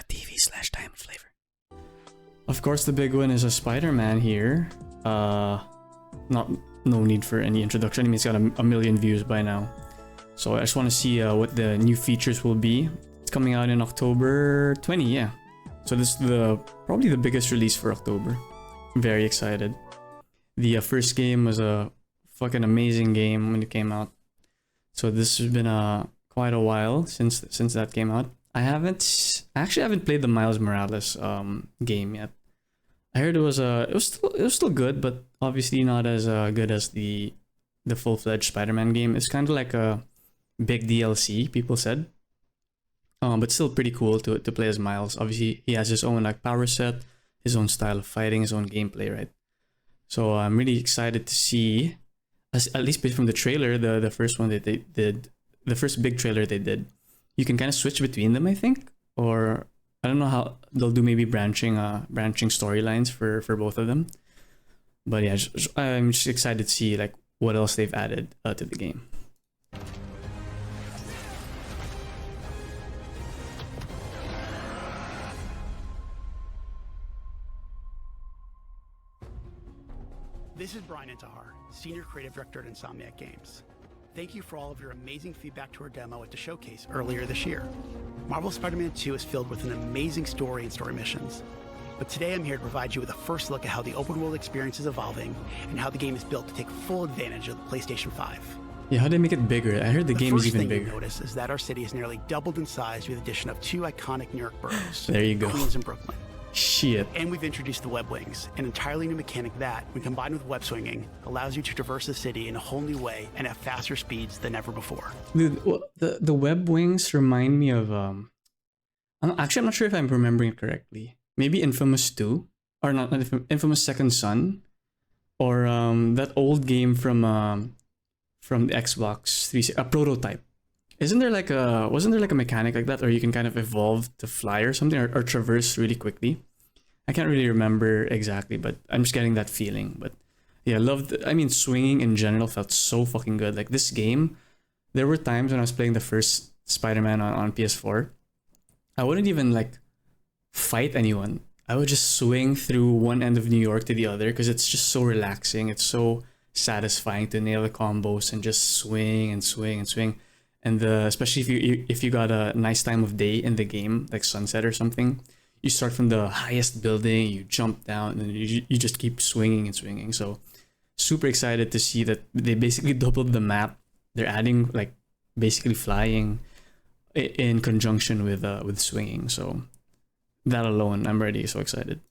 twitch.tv/Diamondflavor. Of course, the big one is a Spider-Man here. No need for any introduction. I mean, it's got a million views by now. So I just want to see what the new features will be. It's coming out in October 20, yeah. So this is probably the biggest release for October. Very excited. The first game was a fucking amazing game when it came out. So this has been quite a while since that came out. I actually haven't played the Miles Morales game yet. I heard it was still good, but obviously not as good as the full-fledged Spider-Man game. It's kind of like a big DLC, people said. But still pretty cool to play as Miles. Obviously, he has his own like power set, his own style of fighting, his own gameplay, right? So I'm really excited to see, at least from the trailer, the first one that they did, the first big trailer they did. You can kind of switch between them, I think, or I don't know how they'll do. Maybe branching storylines for both of them. But yeah, I'm just excited to see like what else they've added to the game. This is Brian Intihar, Senior Creative Director at Insomniac Games. Thank you for all of your amazing feedback to our demo at the showcase earlier this year. Marvel's Spider-Man 2 is filled with an amazing story and story missions. But today I'm here to provide you with a first look at how the open world experience is evolving and how the game is built to take full advantage of the PlayStation 5. Yeah, how did they make it bigger? I heard the game is even bigger. The first thing you notice is that our city is nearly doubled in size with the addition of two iconic New York boroughs, there you go. Queens and Brooklyn. Shit. And we've introduced the web wings, an entirely new mechanic that, when combined with web swinging, allows you to traverse the city in a whole new way and at faster speeds than ever before. Dude, the web wings remind me of I'm not sure if I'm remembering it correctly. Maybe Infamous 2, or not Infamous Second Son, or that old game from the Xbox 360, a Prototype. Wasn't there like a mechanic like that, or you can kind of evolve to fly or something, or traverse really quickly? I can't really remember exactly, but I'm just getting that feeling. But yeah, swinging in general felt so fucking good. Like this game, there were times when I was playing the first Spider-Man on PS4, I wouldn't even like fight anyone. I would just swing through one end of New York to the other because it's just so relaxing. It's so satisfying to nail the combos and just swing and swing and swing. And especially if you got a nice time of day in the game, like sunset or something, you start from the highest building, you jump down, and you just keep swinging and swinging. So super excited to see that they basically doubled the map. They're adding like basically flying in conjunction with swinging. So that alone, I'm already so excited.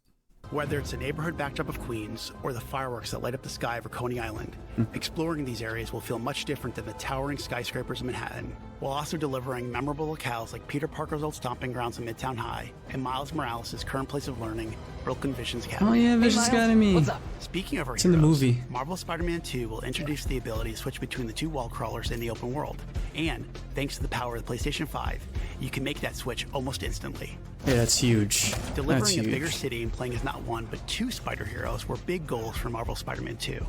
Whether it's a neighborhood backdrop of Queens or the fireworks that light up the sky over Coney Island, exploring these areas will feel much different than the towering skyscrapers of Manhattan, while also delivering memorable locales like Peter Parker's old stomping grounds in Midtown High and Miles Morales' current place of learning, Brooklyn Visions Academy. Oh yeah, Visions Academy. What's up? Speaking of our it's heroes, in the movie. Marvel's Spider-Man 2 will introduce the ability to switch between the two wall crawlers in the open world. And, thanks to the power of the PlayStation 5, you can make that switch almost instantly. Yeah, that's huge. Delivering a bigger city and playing as not one, but two spider heroes were big goals for Marvel's Spider-Man 2.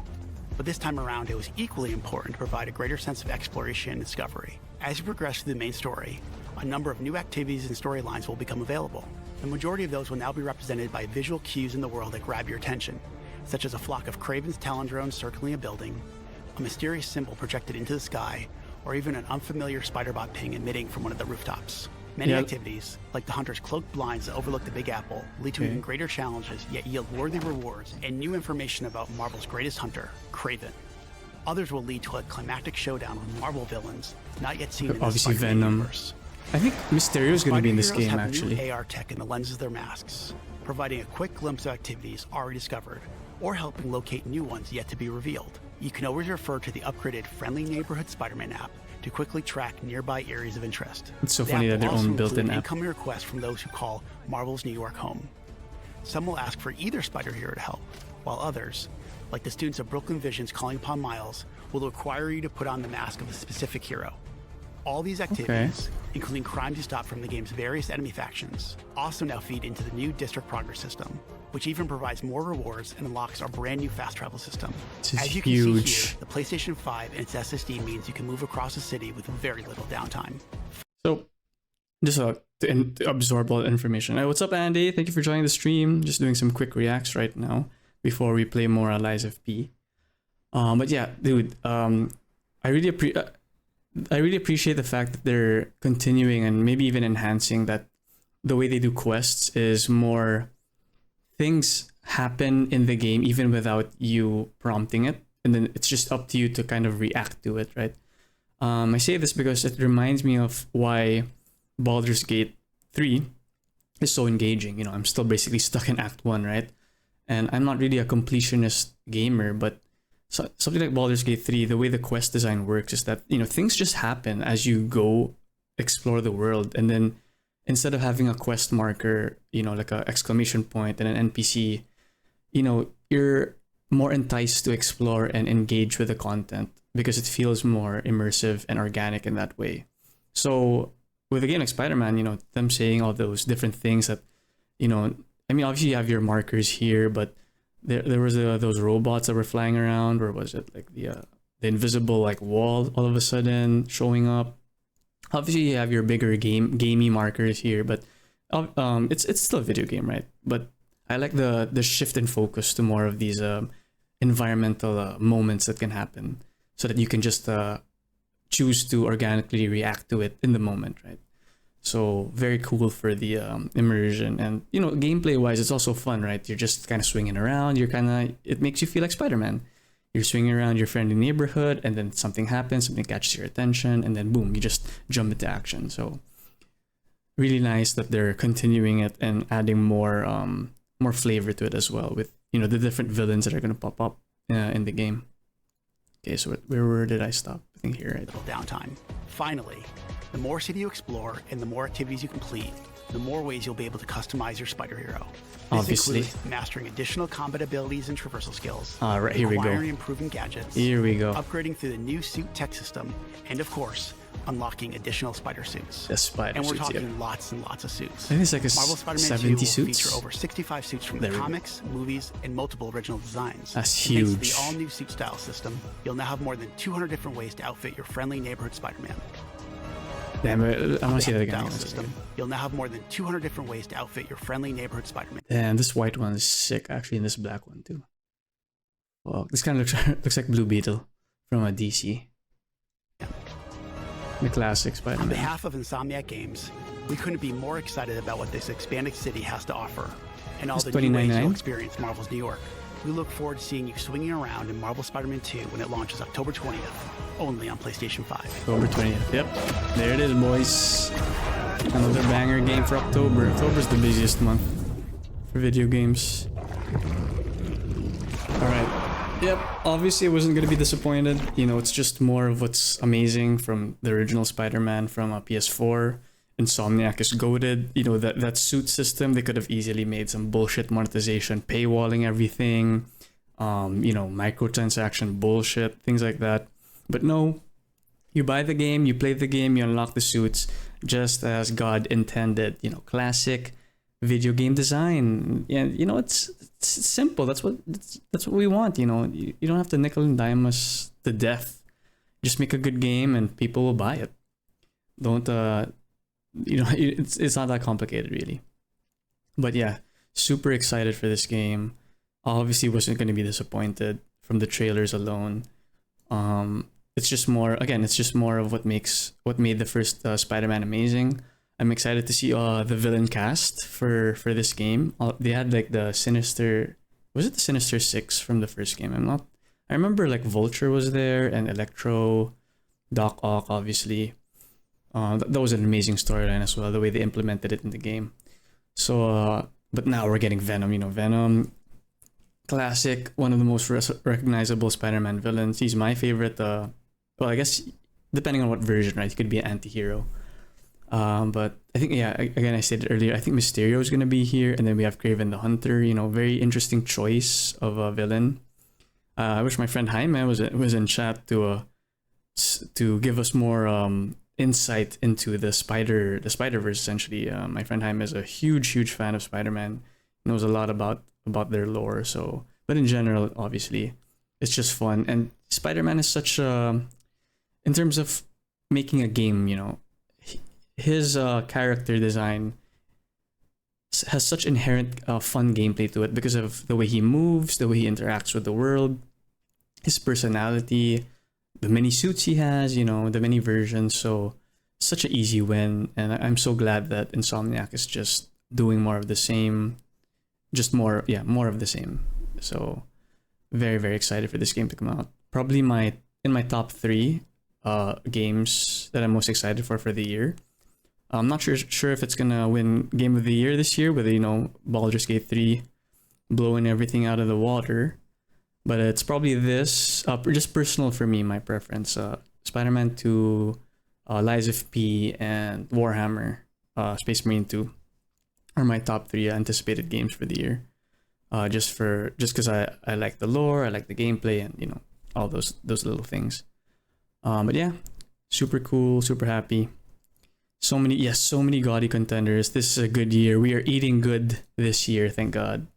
But this time around, it was equally important to provide a greater sense of exploration and discovery. As you progress through the main story, a number of new activities and storylines will become available. The majority of those will now be represented by visual cues in the world that grab your attention, such as a flock of Kraven's Talon drones circling a building, a mysterious symbol projected into the sky, or even an unfamiliar spider-bot ping emitting from one of the rooftops. Many activities, like the hunter's cloaked blinds that overlook the Big Apple, lead to even greater challenges, yet yield worthy rewards and new information about Marvel's greatest hunter, Kraven. Others will lead to a climactic showdown with Marvel villains not yet seen in the Spider-Man universe. I think Mysterio is going to be in this game, actually. New AR tech in the lenses of their masks, providing a quick glimpse of activities already discovered, or helping locate new ones yet to be revealed. You can always refer to the upgraded Friendly Neighborhood Spider-Man app to quickly track nearby areas of interest. It's so funny that their own built-in app. Incoming requests from those who call Marvel's New York home. Some will ask for either spider hero to help, while others, like the students of Brooklyn Visions calling upon Miles, will require you to put on the mask of a specific hero. All these activities, including crimes you stop from the game's various enemy factions, also now feed into the new District Progress system, which even provides more rewards and unlocks our brand new fast travel system. As you can see here, the PlayStation 5 and its SSD means you can move across the city with very little downtime. So, just to absorb all the information. Hey, what's up, Andy? Thank you for joining the stream. Just doing some quick reacts right now before we play more Lies of P. But yeah, dude, I really I really appreciate the fact that they're continuing and maybe even enhancing that. The way they do quests is more things happen in the game even without you prompting it, and then it's just up to you to kind of react to it, right? I say this because it reminds me of why Baldur's Gate 3 is so engaging. You know, I'm still basically stuck in Act 1, right? And I'm not really a completionist gamer, but something like Baldur's Gate 3, the way the quest design works is that, you know, things just happen as you go explore the world. And then instead of having a quest marker, you know, like a exclamation point and an NPC, you know, you're more enticed to explore and engage with the content because it feels more immersive and organic in that way. So with a game like Spider-Man, you know, them saying all those different things that, you know, I mean, obviously you have your markers here, but there was those robots that were flying around, or was it like the invisible like wall all of a sudden showing up? Obviously you have your bigger gamey markers here, but it's still a video game, right? But I like the shift in focus to more of these environmental moments that can happen, so that you can just choose to organically react to it in the moment, right? So very cool for the immersion, and you know, gameplay wise, it's also fun, right? You're just kind of swinging around. It makes you feel like Spider-Man. You're swinging around your friendly neighborhood, and then something happens, something catches your attention, and then boom, you just jump into action. So really nice that they're continuing it and adding more flavor to it as well, with, you know, the different villains that are going to pop up in the game. Okay, so where did I stop? I think here, right? Little downtime. Finally, the more city you explore and the more activities you complete, the more ways you'll be able to customize your spider hero. This Obviously. includes mastering additional combat abilities and traversal skills. All right, here we go. Acquiring and improving gadgets. Here we go. Upgrading through the new suit tech system, and of course, unlocking additional spider suits. The spider and we're suits, talking lots and lots of suits. I think it's like a Marvel Spider-Man 70 2 will suits. feature over 65 suits from There the we go. comics, movies, and multiple original designs. That's And thanks to huge. the all-new suit style system, you'll now have more than 200 different ways to outfit your friendly neighborhood Spider-Man. Damn it, I want to see that again. Style system, you'll now have more than 200 different ways to outfit your friendly neighborhood Spider-Man. Damn, this white one is sick, actually, and this black one too. Well, this kind of looks like Blue Beetle from a DC. The classic On Spider-Man. behalf of Insomniac Games, we couldn't be more excited about what this expanded city has to offer, and all It's the new ways $29.99. you'll experience Marvel's New York. We look forward to seeing you swinging around in Marvel Spider-Man 2 when it launches October 20th, only on PlayStation 5. October 20th. Yep. There it is, boys. Another banger game for October. October's the busiest month for video games. Alright. Yep. Obviously, I wasn't going to be disappointed. You know, it's just more of what's amazing from the original Spider-Man from a PS4. Insomniac is goated. You know, that suit system, they could have easily made some bullshit monetization, paywalling everything, you know, microtransaction bullshit, things like that. But no, you buy the game, you play the game, you unlock the suits, just as God intended. You know, classic video game design. And you know, it's simple. That's what we want. You know, you don't have to nickel and dime us to death. Just make a good game, and people will buy it. Don't you know, it's not that complicated, really. But yeah, super excited for this game. Obviously wasn't going to be disappointed from the trailers alone. It's just more of what made the first Spider-Man amazing. I'm excited to see the villain cast for this game. They had like the Sinister, was it the Sinister Six from the first game? I remember like Vulture was there, and Electro, Doc Ock, obviously. That was an amazing storyline as well, the way they implemented it in the game. So, but now we're getting Venom. You know, Venom, classic, one of the most recognizable Spider-Man villains. He's my favorite. Well, I guess depending on what version, right? He could be an anti-hero. But I think, yeah, again, I said it earlier, I think Mysterio is going to be here, and then we have Kraven the Hunter. You know, very interesting choice of a villain. I wish my friend Jaime was in chat to give us more insight into the Spider-Verse. Essentially, my friend Jaime is a huge fan of Spider-Man. Knows a lot about their lore. So, but in general, obviously, it's just fun. And Spider-Man is such a, in terms of making a game, you know, his character design has such inherent fun gameplay to it because of the way he moves, the way he interacts with the world, his personality, the many suits he has, the many versions. So such an easy win, and I'm so glad that Insomniac is just doing more of the same, just more, yeah, more of the same. So very, very excited for this game to come out. Probably in my top three games that I'm most excited for the year. I'm not sure if it's gonna win Game of the Year this year with Baldur's Gate 3 blowing everything out of the water, but it's probably this. Just personal for me, my preference. Spider-Man 2, Lies of P, and Warhammer, Space Marine 2 are my top three anticipated games for the year. Just because I like the lore, I like the gameplay, and all those little things. But yeah, super cool, super happy. So many gaudy contenders. This is a good year. We are eating good this year, thank God.